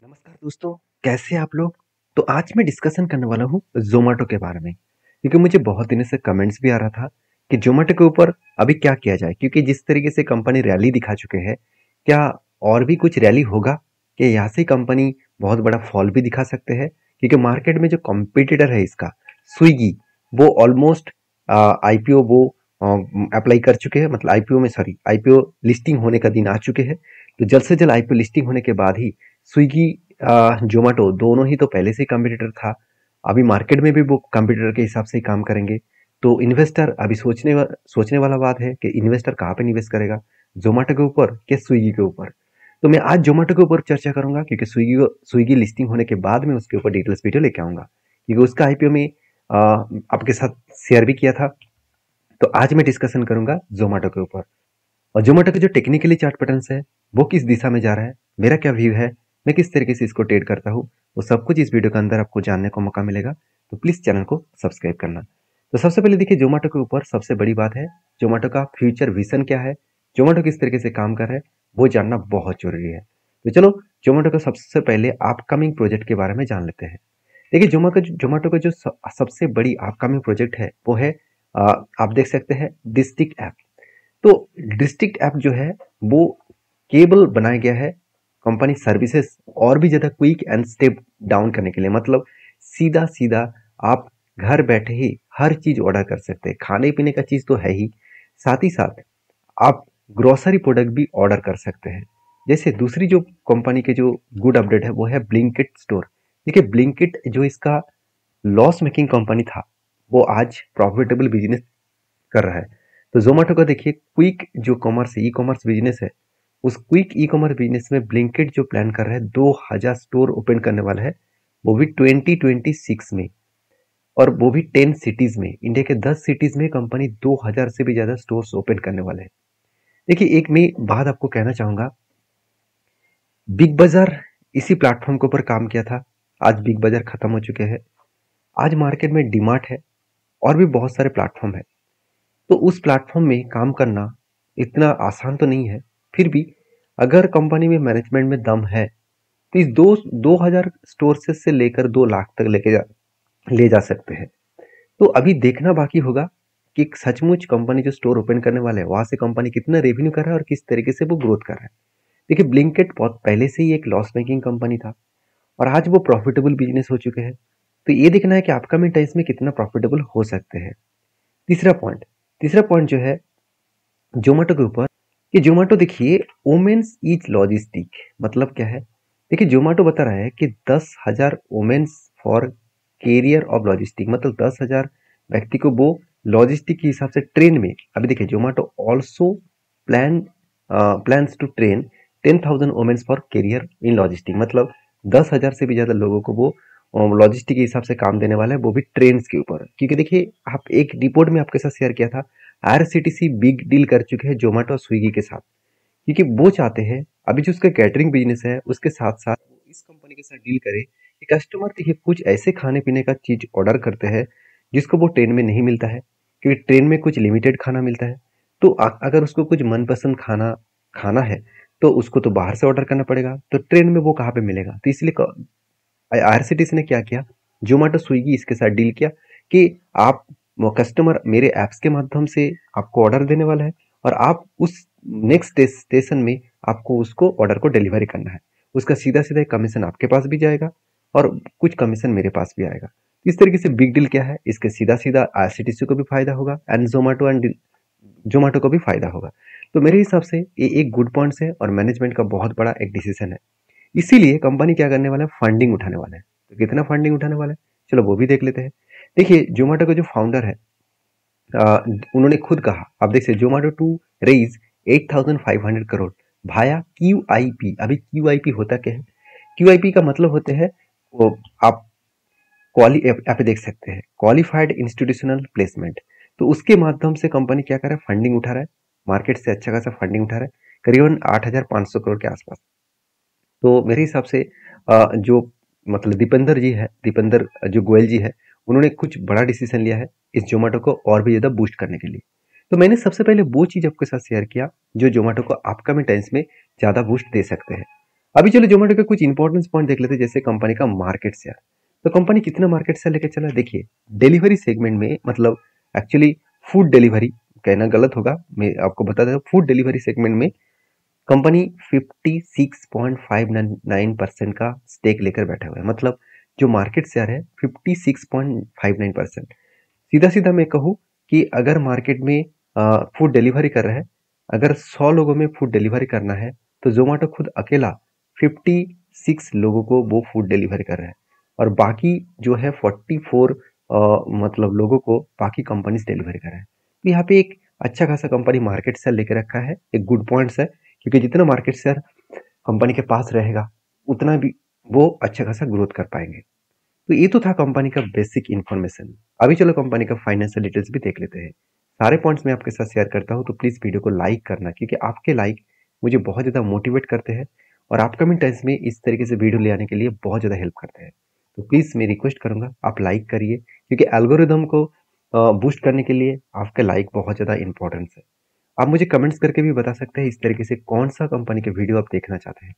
नमस्कार दोस्तों, कैसे हैं आप लोग। तो आज मैं डिस्कशन करने वाला हूँ जोमेटो के बारे में, क्योंकि मुझे बहुत दिनों से कमेंट्स भी आ रहा था कि जोमेटो के ऊपर अभी क्या किया जाए, क्योंकि जिस तरीके से कंपनी रैली दिखा चुके हैं, क्या और भी कुछ रैली होगा कि यहाँ से कंपनी बहुत बड़ा फॉल भी दिखा सकते हैं। क्योंकि मार्केट में जो कॉम्पिटिटर है इसका स्विगी, वो ऑलमोस्ट आईपीओ वो अप्लाई कर चुके हैं, मतलब आईपीओ लिस्टिंग होने का दिन आ चुके हैं। तो जल्द से जल्द आईपीओ लिस्टिंग होने के बाद ही स्विगी जोमेटो दोनों ही तो पहले से ही कंपटीटर था, अभी मार्केट में भी वो कंपटीटर के हिसाब से ही काम करेंगे। तो इन्वेस्टर अभी सोचने वाला बात है कि इन्वेस्टर कहाँ पे निवेश करेगा, जोमेटो के ऊपर या स्विगी के ऊपर। तो मैं आज जोमेटो के ऊपर चर्चा करूंगा, क्योंकि स्विगी लिस्टिंग होने के बाद में उसके ऊपर डिटेल्स वीडियो लेके आऊंगा, क्योंकि उसका आईपीओ में आपके साथ शेयर भी किया था। तो आज मैं डिस्कशन करूंगा जोमेटो के ऊपर, और जोमेटो के जो टेक्निकली चार्ट पैटर्न्स है वो किस दिशा में जा रहा है, मेरा क्या व्यू है, मैं किस तरीके से इसको ट्रेड करता हूँ, वो सब कुछ इस वीडियो के अंदर आपको जानने को मौका मिलेगा। तो प्लीज चैनल को सब्सक्राइब करना। तो सबसे पहले देखिए, जोमेटो के ऊपर सबसे बड़ी बात है जोमेटो का फ्यूचर विजन क्या है, जोमेटो किस तरीके से काम कर रहा है, वो जानना बहुत जरूरी है। तो चलो जोमेटो का सबसे पहले अपकमिंग प्रोजेक्ट के बारे में जान लेते हैं। देखिए, जोमेटो का जो सबसे बड़ी अपकमिंग प्रोजेक्ट है वो है, आप देख सकते हैं, डिस्ट्रिक्ट ऐप। तो डिस्ट्रिक्ट ऐप जो है वो केबल बनाया गया है कंपनी सर्विसेज और भी ज्यादा क्विक एंड स्टेप डाउन करने के लिए। मतलब सीधा सीधा आप घर बैठे ही हर चीज ऑर्डर कर सकते हैं, खाने पीने का चीज तो है ही, साथ ही साथ आप ग्रोसरी प्रोडक्ट भी ऑर्डर कर सकते हैं। जैसे दूसरी जो कंपनी के जो गुड अपडेट है वो है ब्लिंकिट स्टोर। देखिए, ब्लिंकिट जो इसका लॉस मेकिंग कंपनी था, वो आज प्रॉफिटेबल बिजनेस कर रहा है। तो जोमेटो का देखिए, क्विक जो कॉमर्स ई कॉमर्स बिजनेस है, उस क्विक ई कॉमर्स बिजनेस में ब्लिंकिट जो प्लान कर रहा है 2000 स्टोर ओपन करने वाला है, वो भी 2026 में, और वो भी 10 सिटीज में। इंडिया के 10 सिटीज में कंपनी 2000 से भी ज्यादा स्टोर्स ओपन करने वाले हैं। देखिए, एक मैं बात आपको कहना चाहूंगा, बिग बाजार इसी प्लेटफॉर्म के ऊपर काम किया था, आज बिग बाजार खत्म हो चुके हैं। आज मार्केट में डीमार्ट है और भी बहुत सारे प्लेटफॉर्म है। तो उस प्लेटफॉर्म में काम करना इतना आसान तो नहीं है, फिर भी अगर कंपनी में मैनेजमेंट में दम है तो इस 2000 स्टोर्सेस से लेकर 2 लाख तक ले जा सकते हैं। तो अभी देखना बाकी होगा कि सचमुच कंपनी जो स्टोर ओपन करने वाले हैं वहां से कंपनी कितना रेवेन्यू कर रहा है और किस तरीके से वो ग्रोथ कर रहा है। देखिए, ब्लिंकिट बहुत पहले से ही एक लॉस मेकिंग कंपनी था और आज वो प्रॉफिटेबल बिजनेस हो चुके हैं। तो ये देखना है कि अपकमिंग टाइम्स में कितना प्रॉफिटेबल हो सकते हैं। तीसरा पॉइंट जो है जोमेटो के ऊपर, कि जोमेटो देखिए वोमेन्स ईज लॉजिस्टिक, मतलब क्या है। देखिए, जोमेटो बता रहा है कि 10,000 womens for carrier of logistic, मतलब 10,000 व्यक्ति को वो लॉजिस्टिक के हिसाब से ट्रेन में। अभी देखिए, Zomato also plans to train 10,000 womens for career in logistic, मतलब 10,000 से भी ज्यादा लोगों को वो लॉजिस्टिक के हिसाब से काम देने वाला है, वो भी ट्रेन के ऊपर। क्योंकि देखिए, आप एक रिपोर्ट में आपके साथ शेयर किया था, आईआरसीटीसी बिग डील कर चुके हैं जोमेटो और स्विगी के साथ, क्योंकि वो चाहते हैं अभी जो उसका कैटरिंग बिजनेस है उसके साथ साथ वो इस कंपनी के साथ डील करे कि कस्टमर देखिए कुछ ऐसे खाने पीने का चीज ऑर्डर करते हैं जिसको वो ट्रेन में नहीं मिलता है, क्योंकि ट्रेन में कुछ लिमिटेड खाना मिलता है। तो अगर उसको कुछ मनपसंद खाना खाना है तो उसको तो बाहर से ऑर्डर करना पड़ेगा, तो ट्रेन में वो कहाँ पे मिलेगा। तो इसलिए आईआरसीटीसी ने क्या किया, जोमेटो स्विगी इसके साथ डील किया कि आप कस्टमर मेरे ऐप्स के माध्यम से आपको ऑर्डर देने वाला है, और आप उस नेक्स्ट स्टेशन में आपको उसको ऑर्डर को डिलीवरी करना है। उसका सीधा सीधा कमीशन आपके पास भी जाएगा और कुछ कमीशन मेरे पास भी आएगा। इस तरीके से बिग डील क्या है, इसके सीधा सीधा आईआरसीटीसी को भी फायदा होगा एंड जोमेटो को भी फायदा होगा। तो मेरे हिसाब से ये एक गुड पॉइंट्स है और मैनेजमेंट का बहुत बड़ा एक डिसीजन है। इसीलिए कंपनी क्या करने वाला है, फंडिंग उठाने वाला है। तो कितना फंडिंग उठाने वाला है, चलो वो भी देख लेते हैं। देखिए, जोमेटो का जो फाउंडर है, उन्होंने खुद कहा, आप देख सकते, Zomato to raise 8,500 crore via QIP. अभी क्यूआईपी होता क्या है, क्यूआईपी का मतलब होते हैं वो, आप यहाँ पे देख सकते हैं, क्वालिफाइड इंस्टीट्यूशनल प्लेसमेंट। तो उसके माध्यम से कंपनी क्या कर रहा है, फंडिंग उठा रहा है, मार्केट से अच्छा खासा फंडिंग उठा रहा है, करीबन 8,500 करोड़ के आसपास। तो मेरे हिसाब से जो मतलब दीपेंद्र जो गोयल जी है, उन्होंने कुछ बड़ा डिसीजन लिया है इस जोमेटो को और भी ज्यादा बूस्ट करने के लिए। तो मैंने सबसे पहले वो चीज आपके साथ शेयर किया जो जोमेटो को अपकमिंग टाइम्स में ज्यादा बूस्ट दे सकते हैं। अभी चलो जोमेटो के कुछ इंपॉर्टेंस पॉइंट देख लेते हैं, जैसे कंपनी का मार्केट शेयर। तो कंपनी कितना मार्केट शेयर लेकर चला, देखिए डिलीवरी सेगमेंट में, मतलब एक्चुअली फूड डिलीवरी कहना गलत होगा, मैं आपको बता देता हूँ, फूड डिलीवरी सेगमेंट में कंपनी 56.59% का स्टेक लेकर बैठा हुआ है। मतलब जो मार्केट शेयर है 56.59%। सीधा सीधा मैं कहूँ कि अगर मार्केट में फूड डिलीवरी कर रहा है, अगर 100 लोगों में फूड डिलीवरी करना है, तो जोमेटो खुद अकेला 56 लोगों को वो फूड डिलीवरी कर रहा है, और बाकी जो है 44 मतलब लोगों को बाकी कंपनीज डिलीवरी कर रहा है। तो यहाँ पे एक अच्छा खासा कंपनी मार्केट शेयर लेकर रखा है, एक गुड पॉइंट्स है, क्योंकि जितना मार्केट शेयर कंपनी के पास रहेगा उतना भी वो अच्छा खासा ग्रोथ कर पाएंगे। तो ये तो था कंपनी का बेसिक इन्फॉर्मेशन। अभी चलो कंपनी का फाइनेंशियल डिटेल्स भी देख लेते हैं। सारे पॉइंट्स मैं आपके साथ शेयर करता हूँ, तो प्लीज़ वीडियो को लाइक करना, क्योंकि आपके लाइक मुझे बहुत ज़्यादा मोटिवेट करते हैं और अपकमिंग टाइम्स में इस तरीके से वीडियो ले आने के लिए बहुत ज़्यादा हेल्प करते हैं। तो प्लीज़ मैं रिक्वेस्ट करूँगा आप लाइक करिए, क्योंकि एल्गोरिदम को बूस्ट करने के लिए आपके लाइक बहुत ज़्यादा इंपॉर्टेंस है। आप मुझे कमेंट्स करके भी बता सकते हैं इस तरीके से कौन सा कंपनी के वीडियो आप देखना चाहते हैं।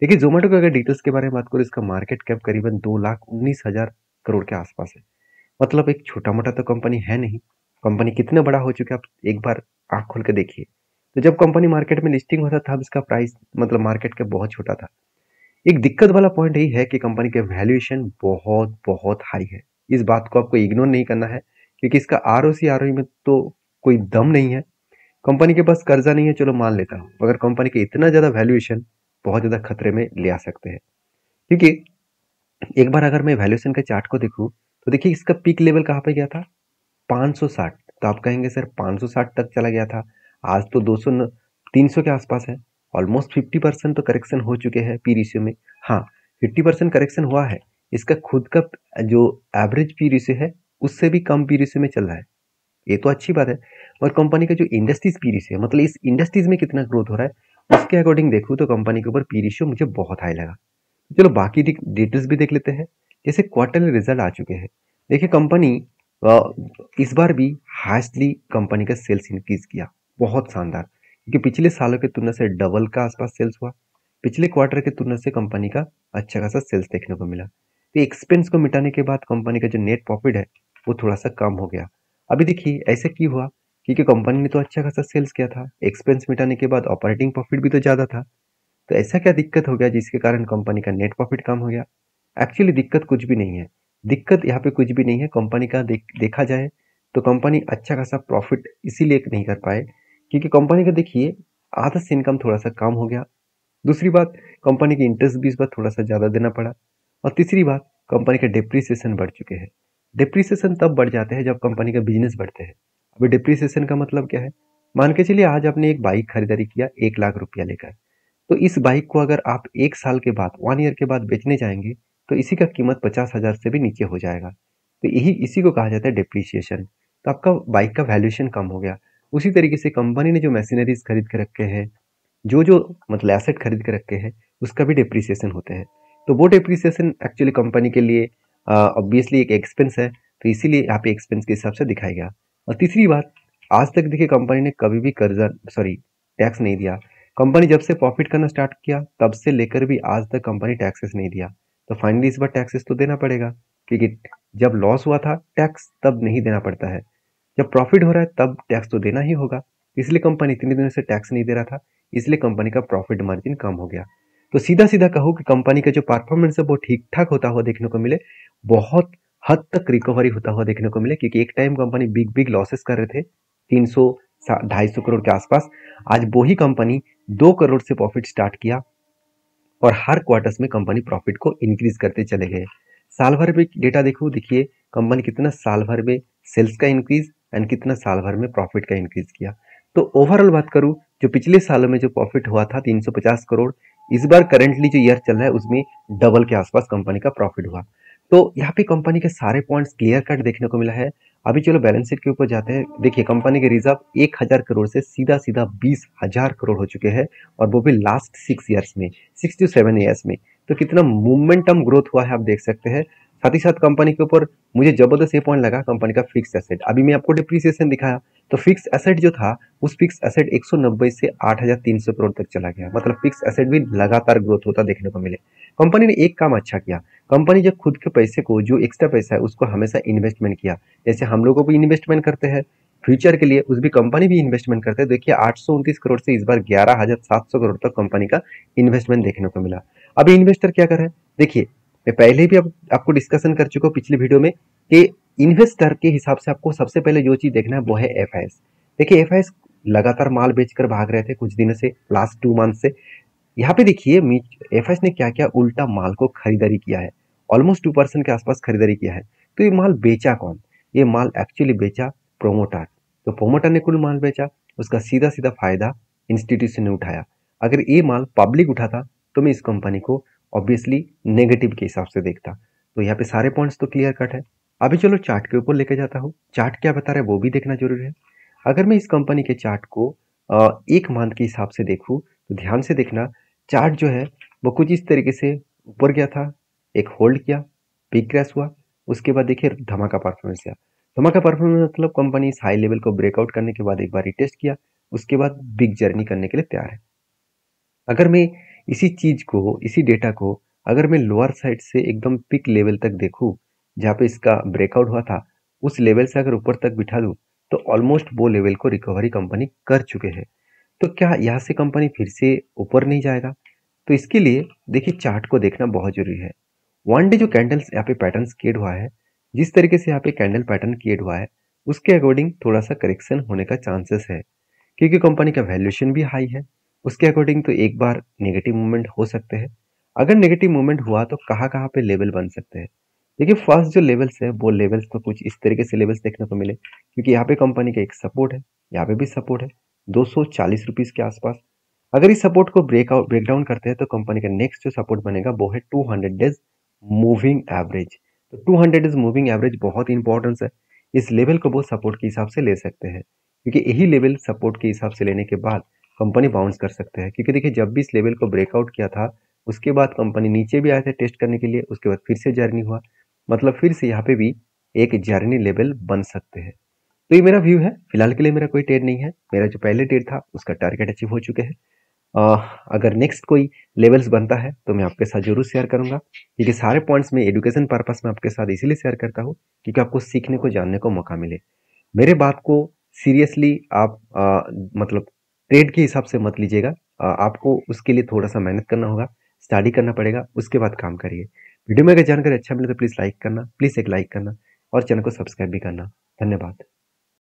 देखिए जोमेटो का अगर डिटेल्स के बारे में बात करूँ, इसका मार्केट कैप करीबन 2,19,000 करोड़ के आसपास है। मतलब एक छोटा मोटा तो कंपनी है नहीं। कंपनी कितना बड़ा हो चुका है आप एक बार आंख खोल के देखिए। तो जब कंपनी मार्केट में लिस्टिंग होता था, इसका प्राइस मतलब मार्केट का बहुत छोटा था। एक दिक्कत वाला पॉइंट यही है कि कंपनी के वैल्यूएशन बहुत बहुत हाई है। इस बात को आपको इग्नोर नहीं करना है, क्योंकि इसका आरओसी आरओई में तो कोई दम नहीं है। कंपनी के पास कर्जा नहीं है, चलो मान लेता हूँ, मगर कंपनी के इतना ज्यादा वैल्यूएशन बहुत ज्यादा खतरे में ले आ सकते हैं। क्योंकि एक बार अगर मैं वैल्यूएशन के चार्ट को देखूं, तो देखिए इसका पीक लेवल कहाँ पे गया था, 560। तो आप कहेंगे सर 560 तक चला गया था, आज तो 200 300 के आसपास है। ऑलमोस्ट 50% तो करेक्शन हो चुके हैं पी रेशियो में। हाँ, 50% करेक्शन हुआ है, इसका खुद का जो एवरेज पी रेशियो है उससे भी कम पी रेशियो में चल रहा है, ये तो अच्छी बात है। और कंपनी का जो इंडस्ट्रीज पी रेशियो है, मतलब इस इंडस्ट्रीज में कितना ग्रोथ हो रहा है, उसके अकॉर्डिंग देखूँ तो कंपनी के ऊपर पी रेशियो मुझे बहुत हाई लगा। चलो बाकी डिटेल्स भी देख लेते हैं। जैसे क्वार्टरली रिजल्ट आ चुके हैं, देखिए कंपनी इस बार भी हाईएस्टली कंपनी का सेल्स इंक्रीज किया, बहुत शानदार, क्योंकि पिछले सालों की तुलना से डबल का आसपास सेल्स हुआ। पिछले क्वार्टर की तुलना से कंपनी का अच्छा खासा सेल्स देखने को मिला। तो एक्सपेंस को मिटाने के बाद कंपनी का जो नेट प्रॉफिट है वो थोड़ा सा कम हो गया। अभी देखिए ऐसे क्यों हुआ, क्योंकि कंपनी ने तो अच्छा खासा सेल्स किया था, एक्सपेंस मिटाने के बाद ऑपरेटिंग प्रॉफिट भी तो ज़्यादा था। तो ऐसा क्या दिक्कत हो गया जिसके कारण कंपनी का नेट प्रॉफिट कम हो गया। एक्चुअली दिक्कत कुछ भी नहीं है, दिक्कत यहाँ पे कुछ भी नहीं है। कंपनी का देखा जाए तो कंपनी अच्छा खासा प्रॉफिट इसीलिए नहीं कर पाए क्योंकि कंपनी का देखिए आधा से इनकम थोड़ा सा कम हो गया। दूसरी बात, कंपनी की इंटरेस्ट भी इस बार थोड़ा सा ज़्यादा देना पड़ा। और तीसरी बात, कंपनी का डिप्रिसिएशन बढ़ चुके हैं। डिप्रिसिएशन तब बढ़ जाते हैं जब कंपनी का बिजनेस बढ़ते हैं। अभी डिप्रिसिएशन का मतलब क्या है, मान के चलिए आज आपने एक बाइक खरीदारी किया 1 लाख रुपया लेकर, तो इस बाइक को अगर आप 1 साल के बाद 1 ईयर के बाद बेचने जाएंगे तो इसी का कीमत 50,000 से भी नीचे हो जाएगा। तो यही इसी को कहा जाता है डिप्रिसिएशन। तो आपका बाइक का वैल्यूएशन कम हो गया। उसी तरीके से कंपनी ने जो मशीनरीज खरीद के रखे हैं, जो जो मतलब एसेट खरीद के रखे हैं, उसका भी डिप्रिसिएशन होते हैं। तो वो डिप्रिसिएशन एक्चुअली कंपनी के लिए ऑब्वियसली एक एक्सपेंस है, तो इसीलिए यहाँ पे एक्सपेंस के हिसाब से दिखाया गया। और तीसरी बात, आज तक देखिए कंपनी ने कभी भी कर्जा टैक्स नहीं दिया। कंपनी जब से प्रॉफिट करना स्टार्ट किया तब से लेकर भी आज तक कंपनी टैक्सेस नहीं दिया। तो फाइनली इस बार टैक्सेस तो देना पड़ेगा, क्योंकि जब लॉस हुआ था टैक्स तब नहीं देना पड़ता है, जब प्रॉफिट हो रहा है तब टैक्स तो देना ही होगा। इसलिए कंपनी इतने दिनों से टैक्स नहीं दे रहा था, इसलिए कंपनी का प्रॉफिट मार्जिन कम हो गया। तो सीधा सीधा कहो कि कंपनी का जो परफॉर्मेंस है वो ठीक ठाक होता हुआ देखने को मिले, बहुत हद तक रिकवरी होता हुआ देखने को मिले, क्योंकि एक time company big big losses कर रहे थे 300 250 करोड़ के आसपास। आज वही कंपनी 2 करोड़ से प्रॉफिट स्टार्ट किया और हर क्वार्टर्स में कंपनी प्रॉफिट को इंक्रीज करते चले गए। साल भर में डेटा देखो, देखिए कंपनी कितना साल भर में सेल्स का इंक्रीज एंड कितना साल भर में प्रॉफिट का इंक्रीज किया। तो ओवरऑल बात करूं, जो पिछले सालों में जो प्रॉफिट हुआ था 350 करोड़, इस बार करेंटली जो ईयर चल रहा है उसमें डबल के आसपास कंपनी का प्रॉफिट हुआ। तो यहाँ पे कंपनी के सारे पॉइंट्स क्लियर कट देखने को मिला है। अभी चलो बैलेंस शीट के ऊपर जाते हैं। देखिए कंपनी के रिजर्व 1,000 करोड़ से सीधा सीधा 20,000 करोड़ हो चुके हैं, और वो भी लास्ट 6 ईयर्स में, 6 to 7 ईयर्स में। तो कितना मोमेंटम ग्रोथ हुआ है आप देख सकते हैं। साथ ही साथ कंपनी के ऊपर मुझे जबरदस्त ये पॉइंट लगा कंपनी का फिक्स एसेट। अभी मैं आपको डिप्रिसिएशन दिखाया तो फिक्स एसेट जो था उस फिक्स एसेट 190 से 8,300 करोड़ तक चला गया। मतलब फिक्स एसेट भी लगातार ग्रोथ होता देखने को मिले। कंपनी ने एक काम अच्छा किया, कंपनी जब खुद के पैसे को जो एक्स्ट्रा पैसा है उसको हमेशा इन्वेस्टमेंट किया। जैसे हम लोगों को भी इन्वेस्टमेंट करते हैं फ्यूचर के लिए, उस भी कंपनी भी इन्वेस्टमेंट करते हैं। देखिए 829 करोड़ से इस बार 11,700 करोड़ तक कंपनी का इन्वेस्टमेंट देखने को मिला। अभी इन्वेस्टर क्या कर रहे हैं देखिए, मैं पहले भी आपको डिस्कशन कर चुका हूँ पिछले वीडियो में कि इन्वेस्टर के हिसाब से आपको सबसे पहले जो चीज देखना है वो है एफआईएस। देखिए एफआईएस लगातार माल बेचकर भाग रहे थे कुछ दिनों से, लास्ट 2 मंथ से। यहाँ पे देखिए एफआईएस ने क्या किया, उल्टा माल को खरीदारी किया है, ऑलमोस्ट 2% के आसपास खरीदारी किया है। तो ये माल बेचा कौन, ये माल एक्चुअली बेचा प्रोमोटर। तो प्रोमोटर ने कुल माल बेचा, उसका सीधा सीधा फायदा इंस्टीट्यूशन ने उठाया। अगर ये माल पब्लिक उठाता तो मैं इस कंपनी को ऑब्वियसली नेगेटिव के हिसाब से देखता। तो यहाँ पे सारे पॉइंट्स तो क्लियर कट है। अभी चलो चार्ट के ऊपर लेके जाता हूँ, चार्ट क्या बता रहा है वो भी देखना जरूरी है। अगर मैं इस कंपनी के चार्ट को एक मंथ के हिसाब से देखूँ तो ध्यान से देखना, चार्ट जो है वो कुछ इस तरीके से ऊपर गया था, एक होल्ड किया, बिग क्रैश हुआ, उसके बाद देखिए धमाका परफॉर्मेंस आया। धमाका परफॉर्मेंस मतलब कंपनी इस हाई लेवल को ब्रेकआउट करने के बाद एक बार टेस्ट किया, उसके बाद बिग जर्नी करने के लिए तैयार है। अगर मैं इसी चीज को, इसी डेटा को अगर मैं लोअर साइड से एकदम पिक लेवल तक देखूं जहाँ पे इसका ब्रेकआउट हुआ था, उस लेवल से अगर ऊपर तक बिठा दूं तो ऑलमोस्ट वो लेवल को रिकवरी कंपनी कर चुके हैं। तो क्या यहाँ से कंपनी फिर से ऊपर नहीं जाएगा? तो इसके लिए देखिए चार्ट को देखना बहुत जरूरी है। वन डे जो कैंडल्स यहाँ पे पैटर्न क्रिएट हुआ है, जिस तरीके से यहाँ पे कैंडल पैटर्न क्रिएट हुआ है उसके अकॉर्डिंग थोड़ा सा करेक्शन होने का चांसेस है, क्योंकि कंपनी का वैल्यूएशन भी हाई है। उसके अकॉर्डिंग तो एक बार नेगेटिव मूवमेंट हो सकते हैं। अगर नेगेटिव मूवमेंट हुआ तो कहाँ कहाँ पे लेवल बन सकते हैं? देखिए फर्स्ट जो लेवल्स है वो लेवल्स तो कुछ इस तरीके से लेवल्स देखने को मिले, क्योंकि यहाँ पे कंपनी का एक सपोर्ट है, यहाँ पे भी सपोर्ट है 240 रुपीज के आसपास। अगर इस सपोर्ट को ब्रेक डाउन करते हैं तो कंपनी का नेक्स्ट जो सपोर्ट बनेगा वो है 200 डेज मूविंग एवरेज। तो 200 डेज मूविंग एवरेज बहुत इंपॉर्टेंस है, इस लेवल को वो सपोर्ट के हिसाब से ले सकते हैं, क्योंकि यही लेवल सपोर्ट के हिसाब से लेने के बाद कंपनी बाउंस कर सकते हैं। क्योंकि देखिए जब भी इस लेवल को ब्रेकआउट किया था उसके बाद कंपनी नीचे भी आया था टेस्ट करने के लिए, उसके बाद फिर से जर्नी हुआ, मतलब फिर से यहाँ पे भी एक जर्नी लेवल बन सकते हैं। तो ये मेरा व्यू है, फिलहाल के लिए मेरा कोई ट्रेड नहीं है, मेरा जो पहले ट्रेड था उसका टारगेट अचीव हो चुके हैं। अगर नेक्स्ट कोई लेवल्स बनता है तो मैं आपके साथ जरूर शेयर करूंगा, क्योंकि सारे पॉइंट्स में एजुकेशन पर्पस में आपके साथ इसीलिए शेयर करता हूँ क्योंकि आपको सीखने को जानने को मौका मिले। मेरे बात को सीरियसली आप मतलब ट्रेड के हिसाब से मत लीजिएगा, आपको उसके लिए थोड़ा सा मेहनत करना होगा, स्टडी करना पड़ेगा, उसके बाद काम करिए। वीडियो में अगर जानकारी अच्छा मिले तो प्लीज़ लाइक करना, प्लीज़ एक लाइक करना और चैनल को सब्सक्राइब भी करना। धन्यवाद।